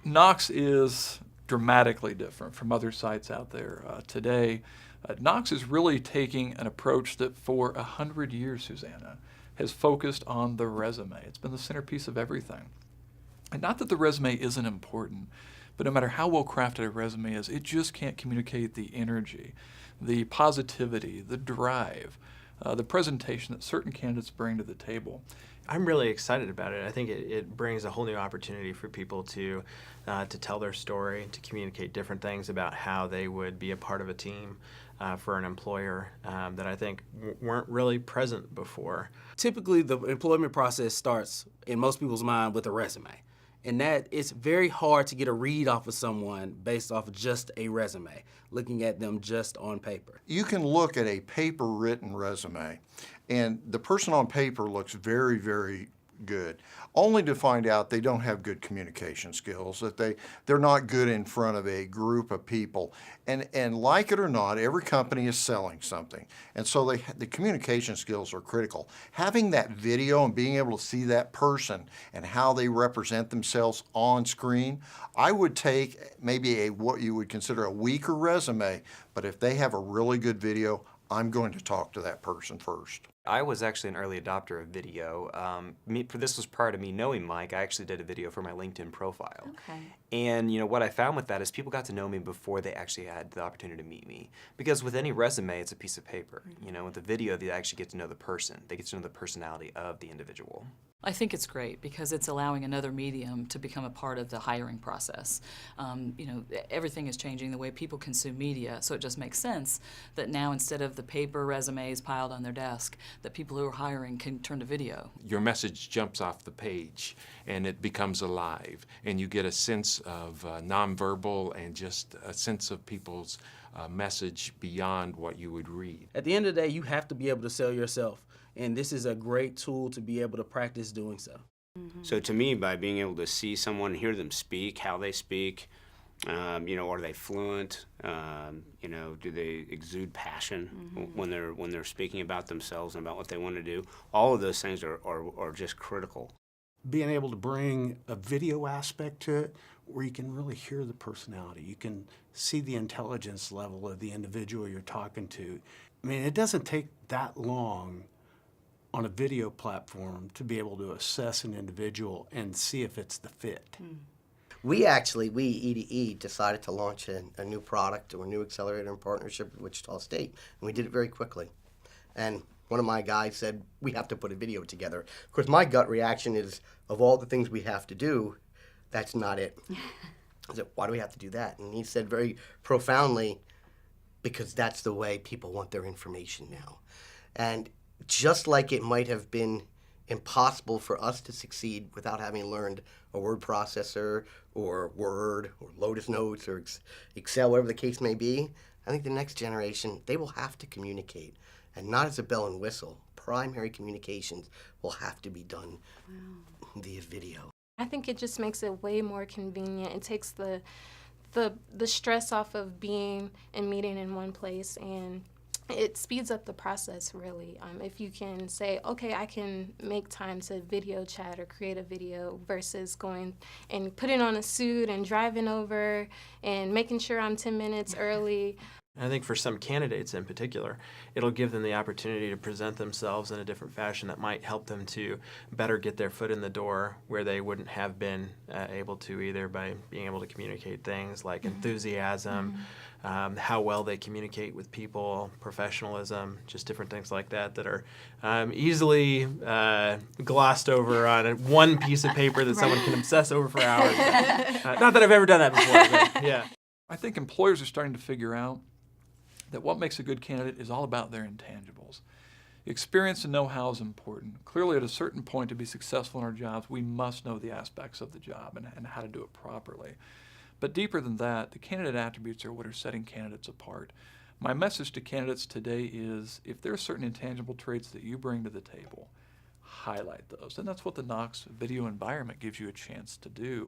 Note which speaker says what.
Speaker 1: KNOXX is dramatically different from other sites out there today. KNOXX is really taking an approach that for 100 years, Susanna, has focused on the resume. It's been the centerpiece of everything. And not that the resume isn't important, but no matter how well crafted a resume is, it just can't communicate the energy, the positivity, the drive, the presentation that certain candidates bring to the table.
Speaker 2: I'm really excited about it. I think it brings a whole new opportunity for people to tell their story, to communicate different things about how they would be a part of a team for an employer that I think weren't really present before.
Speaker 3: Typically, the employment process starts, in most people's mind, with a resume. And that it's very hard to get a read off of someone based off of just a resume, looking at them just on paper.
Speaker 4: You can look at a paper-written resume, and the person on paper looks very, very good, only to find out they don't have good communication skills, that they're not good in front of a group of people. And like it or not, every company is selling something. And so the communication skills are critical. Having that video and being able to see that person and how they represent themselves on screen, I would take maybe what you would consider a weaker resume, but if they have a really good video, I'm going to talk to that person first.
Speaker 5: I was actually an early adopter of video. This was prior to me knowing Mike. I actually did a video for my LinkedIn profile.
Speaker 6: Okay.
Speaker 5: And what I found with that is people got to know me before they actually had the opportunity to meet me. Because with any resume, it's a piece of paper. With the video, they actually get to know the person. They get to know the personality of the individual.
Speaker 6: I think it's great because it's allowing another medium to become a part of the hiring process. Everything is changing the way people consume media, so it just makes sense that now instead of the paper resumes piled on their desk, that people who are hiring can turn to video.
Speaker 7: Your message jumps off the page and it becomes alive, and you get a sense of nonverbal and just a sense of people's message beyond what you would read.
Speaker 3: At the end of the day, you have to be able to sell yourself. And this is a great tool to be able to practice doing so.
Speaker 8: So to me, by being able to see someone, hear them speak, how they speak, are they fluent? Do they exude passion when they're speaking about themselves and about what they want to do? All of those things are just critical.
Speaker 9: Being able to bring a video aspect to it where you can really hear the personality. You can see the intelligence level of the individual you're talking to. I mean, it doesn't take that long on a video platform to be able to assess an individual and see if it's the fit.
Speaker 10: We EDE, decided to launch a new product or a new accelerator in partnership with Wichita State, and we did it very quickly. And one of my guys said, we have to put a video together. Of course, my gut reaction is, of all the things we have to do, that's not it. I said, why do we have to do that? And he said very profoundly, because that's the way people want their information now. And just like it might have been impossible for us to succeed without having learned a word processor or Word or Lotus Notes or Excel, whatever the case may be, I think the next generation, they will have to communicate. And not as a bell and whistle. Primary communications will have to be done via video.
Speaker 11: I think it just makes it way more convenient. It takes the stress off of being and meeting in one place, and it speeds up the process, really. If you can say, okay, I can make time to video chat or create a video versus going and putting on a suit and driving over and making sure I'm 10 minutes early.
Speaker 2: I think for some candidates in particular, it'll give them the opportunity to present themselves in a different fashion that might help them to better get their foot in the door where they wouldn't have been able to either by being able to communicate things like enthusiasm, how well they communicate with people, professionalism, just different things like that that are easily glossed over on one piece of paper that someone can obsess over for hours. Not that I've ever done that before, but yeah.
Speaker 1: I think employers are starting to figure out that what makes a good candidate is all about their intangibles. Experience and know-how is important. Clearly, at a certain point, to be successful in our jobs, we must know the aspects of the job and how to do it properly. But deeper than that, the candidate attributes are what are setting candidates apart. My message to candidates today is, if there are certain intangible traits that you bring to the table, highlight those. And that's what the KNOXX video environment gives you a chance to do.